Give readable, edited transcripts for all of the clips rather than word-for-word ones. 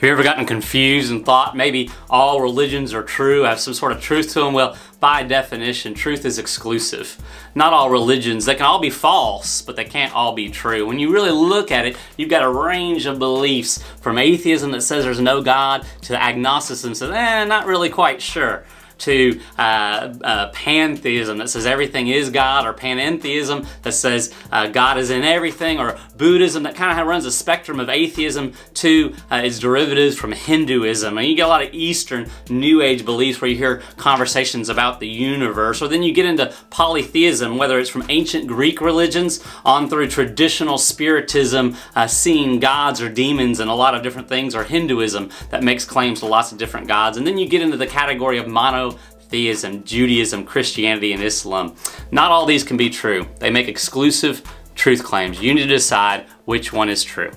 Have you ever gotten confused and thought maybe all religions are true, have some sort of truth to them? Well, by definition, truth is exclusive. Not all religions, they can all be false, but they can't all be true. When you really look at it, you've got a range of beliefs from atheism that says there's no God to agnosticism that says, not really quite sure, to pantheism that says everything is God, or panentheism that says God is in everything, or Buddhism that kind of runs a spectrum of atheism to its derivatives from Hinduism. And you get a lot of Eastern New Age beliefs where you hear conversations about the universe, or then you get into polytheism, whether it's from ancient Greek religions on through traditional spiritism, seeing gods or demons and a lot of different things, or Hinduism that makes claims to lots of different gods. And then you get into the category of monotheism, Judaism, Christianity, and Islam. Not all these can be true. They make exclusive truth claims. You need to decide which one is true.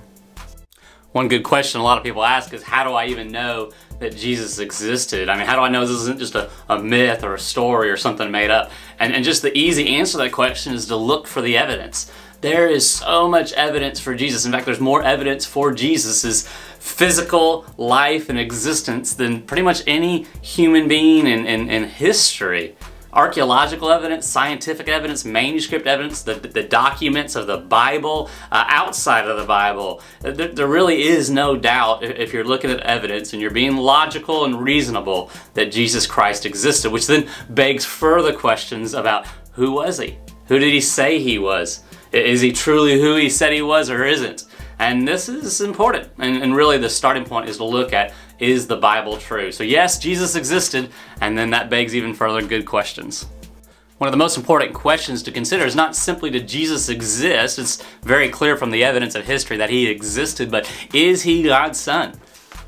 One good question a lot of people ask is, how do I even know that Jesus existed? I mean, how do I know this isn't just a myth or a story or something made up? And just the easy answer to that question is to look for the evidence. There is so much evidence for Jesus. In fact, there's more evidence for Jesus's physical life and existence than pretty much any human being in history. Archaeological evidence, scientific evidence, manuscript evidence, the documents of the Bible, outside of the Bible. There really is no doubt, if you're looking at evidence and you're being logical and reasonable, that Jesus Christ existed, which then begs further questions about who was he? Who did he say he was? Is he truly who he said he was, or isn't? And this is important, and really the starting point is to look at, is the Bible true? So yes, Jesus existed, and then that begs even further good questions. One of the most important questions to consider is not simply did Jesus exist, it's very clear from the evidence of history that he existed, but is he God's son?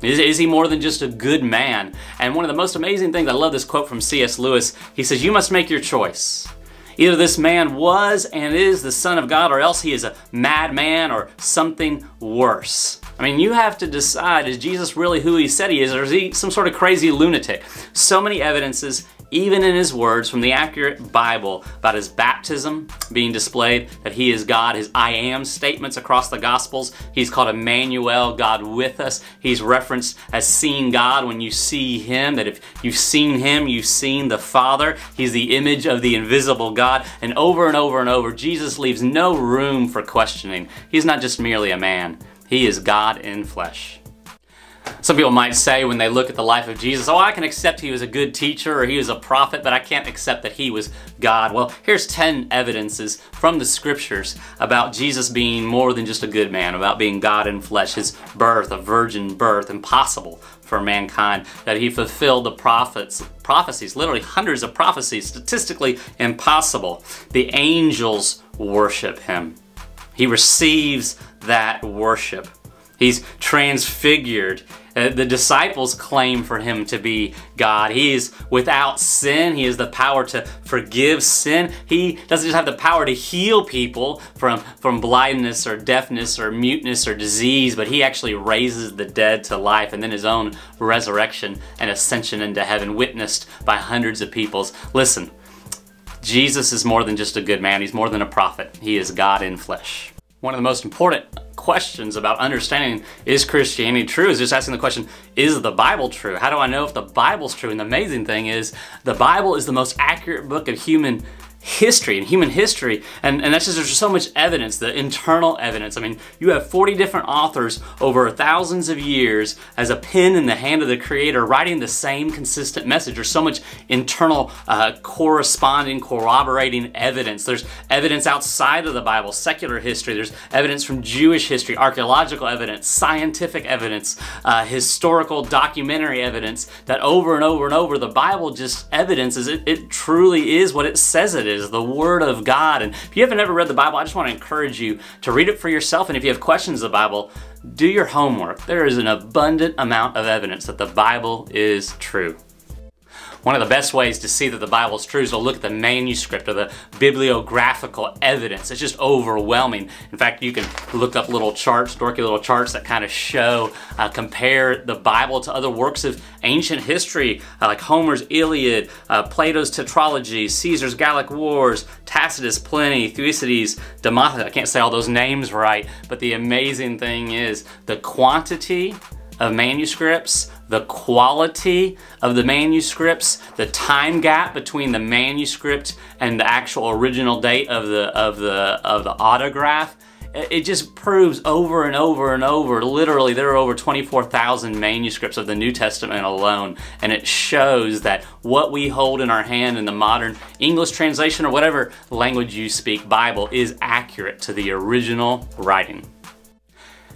Is he more than just a good man? And one of the most amazing things, I love this quote from C.S. Lewis, he says, "You must make your choice. Either this man was and is the Son of God, or else he is a madman or something worse." I mean, you have to decide, is Jesus really who he said he is, or is he some sort of crazy lunatic? So many evidences, even in his words from the accurate Bible, about his baptism being displayed, that he is God, his I am statements across the Gospels. He's called Emmanuel, God with us. He's referenced as seeing God when you see him, that if you've seen him, you've seen the Father. He's the image of the invisible God. And over and over and over, Jesus leaves no room for questioning. He's not just merely a man. He is God in flesh. Some people might say when they look at the life of Jesus, oh, I can accept he was a good teacher or he was a prophet, but I can't accept that he was God. Well, here's 10 evidences from the scriptures about Jesus being more than just a good man, about being God in flesh, his birth, a virgin birth, impossible for mankind, that he fulfilled the prophecies, literally hundreds of prophecies, statistically impossible. The angels worship him. He receives that worship. He's transfigured. The disciples claim for him to be God. He is without sin. He has the power to forgive sin. He doesn't just have the power to heal people from blindness or deafness or muteness or disease, but he actually raises the dead to life, and then his own resurrection and ascension into heaven, witnessed by hundreds of people. Listen, Jesus is more than just a good man. He's more than a prophet. He is God in flesh. One of the most important questions about understanding, is Christianity true, is just asking the question, is the Bible true? How do I know if the Bible's true? And the amazing thing is, the Bible is the most accurate book of human history, and that's just, there's so much evidence, the internal evidence. I mean, you have 40 different authors over thousands of years as a pen in the hand of the Creator writing the same consistent message. There's so much internal corroborating evidence. There's evidence outside of the Bible, secular history. There's evidence from Jewish history, archaeological evidence, scientific evidence, historical documentary evidence, that over and over and over the Bible just evidences it truly is what it says it is, the Word of God. And if you haven't ever read the Bible, I just want to encourage you to read it for yourself. And if you have questions of the Bible, do your homework. There is an abundant amount of evidence that the Bible is true. One of the best ways to see that the Bible is true is to look at the manuscript or the bibliographical evidence. It's just overwhelming. In fact, you can look up little charts, dorky little charts that kind of show, compare the Bible to other works of ancient history, like Homer's Iliad, Plato's Tetralogy, Caesar's Gallic Wars, Tacitus, Pliny, Thucydides, Demosthenes. I can't say all those names right, but the amazing thing is the quantity of manuscripts, the quality of the manuscripts, the time gap between the manuscript and the actual original date of the autograph. It just proves over and over and over. Literally, there are over 24,000 manuscripts of the New Testament alone, and it shows that what we hold in our hand in the modern English translation or whatever language you speak Bible is accurate to the original writing.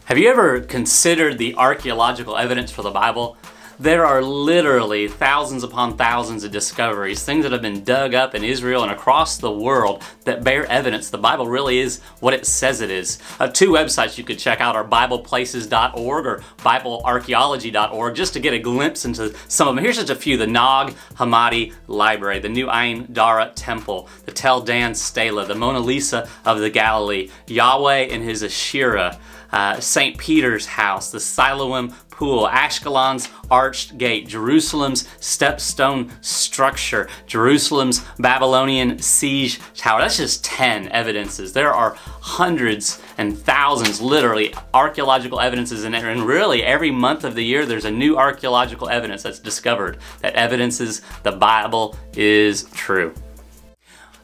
Have you ever considered the archaeological evidence for the Bible? There are literally thousands upon thousands of discoveries, things that have been dug up in Israel and across the world that bear evidence the Bible really is what it says it is. Two websites you could check out are BiblePlaces.org or BibleArchaeology.org just to get a glimpse into some of them. Here's just a few: the Nag Hammadi Library, the New Ain Dara Temple, the Tel Dan Stela, the Mona Lisa of the Galilee, Yahweh and his Asherah, St. Peter's house, the Siloam Pool, Ashkelon's arched gate, Jerusalem's stepstone structure, Jerusalem's Babylonian siege tower. That's just 10 evidences. There are hundreds and thousands, literally, archaeological evidences in it, and really every month of the year there's a new archaeological evidence that's discovered that evidences the Bible is true.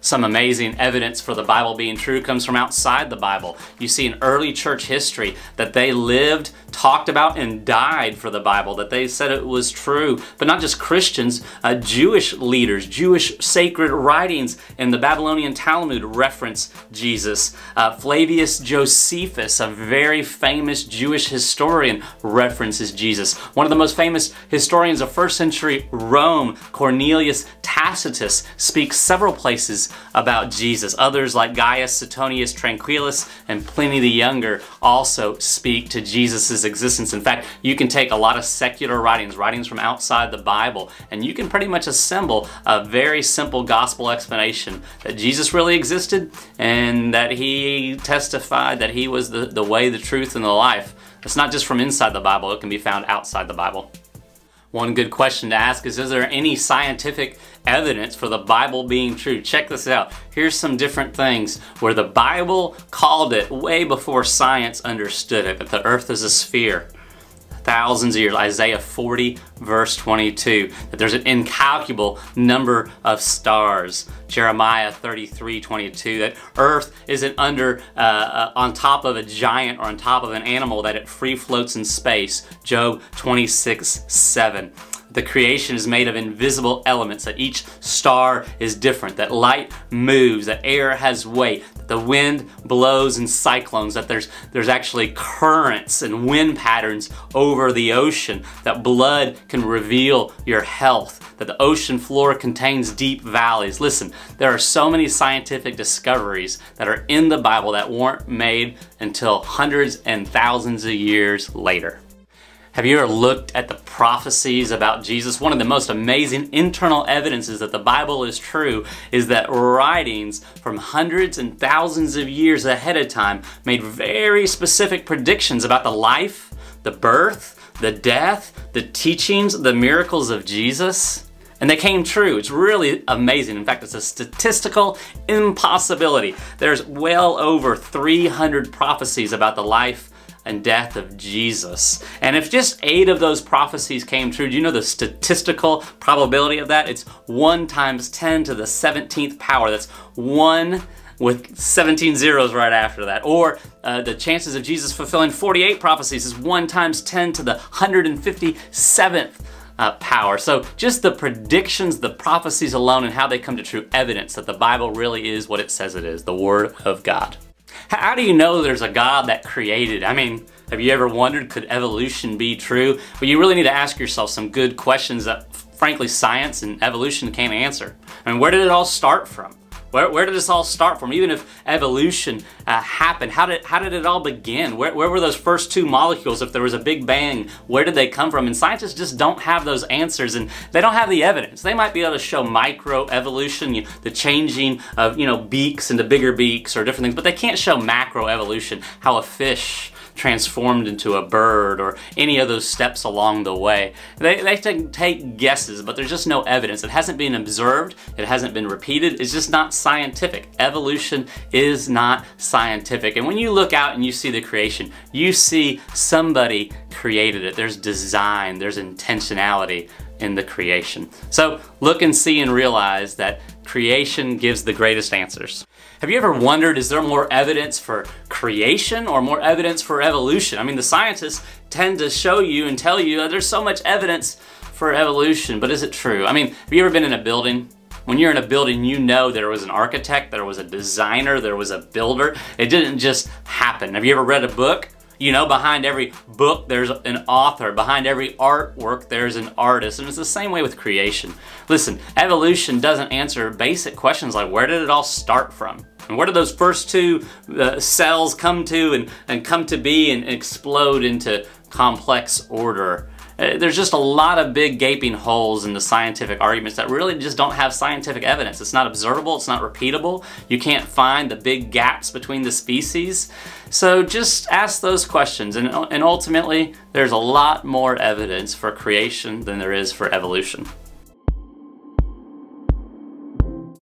Some amazing evidence for the Bible being true comes from outside the Bible. You see in early church history that they lived, talked about, and died for the Bible, that they said it was true. But not just Christians, Jewish leaders, Jewish sacred writings in the Babylonian Talmud reference Jesus. Flavius Josephus, a very famous Jewish historian, references Jesus. One of the most famous historians of first century Rome, Cornelius Tacitus, speaks several places about Jesus. Others like Gaius Suetonius Tranquillus and Pliny the Younger also speak to Jesus' existence. In fact, you can take a lot of secular writings from outside the Bible, and you can pretty much assemble a very simple gospel explanation that Jesus really existed and that he testified that he was the way, the truth, and the life. It's not just from inside the Bible, it can be found outside the Bible. One good question to ask is there any scientific evidence for the Bible being true? Check this out. Here's some different things where the Bible called it way before science understood it, that the earth is a sphere. Thousands of years. Isaiah 40 verse 22, that there's an incalculable number of stars. Jeremiah 33:22, that earth isn't on top of a giant or on top of an animal, that it free floats in space. Job 26:7. The creation is made of invisible elements, that each star is different, that light moves, that air has weight, that the wind blows in cyclones, that there's actually currents and wind patterns over the ocean, that blood can reveal your health, that the ocean floor contains deep valleys. Listen, there are so many scientific discoveries that are in the Bible that weren't made until hundreds and thousands of years later. Have you ever looked at the prophecies about Jesus? One of the most amazing internal evidences that the Bible is true is that writings from hundreds and thousands of years ahead of time made very specific predictions about the life, the birth, the death, the teachings, the miracles of Jesus. And they came true. It's really amazing. In fact, it's a statistical impossibility. There's well over 300 prophecies about the life and death of Jesus. And if just 8 of those prophecies came true, do you know the statistical probability of that? It's 1 times 10 to the 17th power. That's 1 with 17 zeros right after that. Or the chances of Jesus fulfilling 48 prophecies is 1 times 10 to the 157th power. So just the predictions, the prophecies alone, and how they come to true evidence that the Bible really is what it says it is, the Word of God. How do you know there's a God that created? I mean, have you ever wondered, could evolution be true? Well, you really need to ask yourself some good questions that, frankly, science and evolution can't answer. I mean, where did it all start from? Where did this all start from? Even if evolution happened, how did it all begin? Where were those first 2 molecules? If there was a big bang, where did they come from? And scientists just don't have those answers, and they don't have the evidence. They might be able to show microevolution, the changing of beaks into bigger beaks or different things, but they can't show macroevolution, how a fish transformed into a bird or any of those steps along the way. They take guesses, but there's just no evidence. It hasn't been observed, it hasn't been repeated, it's just not scientific. Evolution is not scientific. And when you look out and you see the creation, you see somebody created it. There's design, there's intentionality in the creation. So look and see and realize that creation gives the greatest answers. Have you ever wondered, is there more evidence for creation or more evidence for evolution? I mean, the scientists tend to show you and tell you that there's so much evidence for evolution, but is it true? I mean, have you ever been in a building? When you're in a building, you know there was an architect, there was a designer, there was a builder. It didn't just happen. Have you ever read a book? You know, behind every book, there's an author. Behind every artwork, there's an artist. And it's the same way with creation. Listen, evolution doesn't answer basic questions like, where did it all start from? And where did those first two cells come to and come to be and explode into complex order? There's just a lot of big gaping holes in the scientific arguments that really just don't have scientific evidence. It's not observable, it's not repeatable. You can't find the big gaps between the species. So just ask those questions, and ultimately there's a lot more evidence for creation than there is for evolution.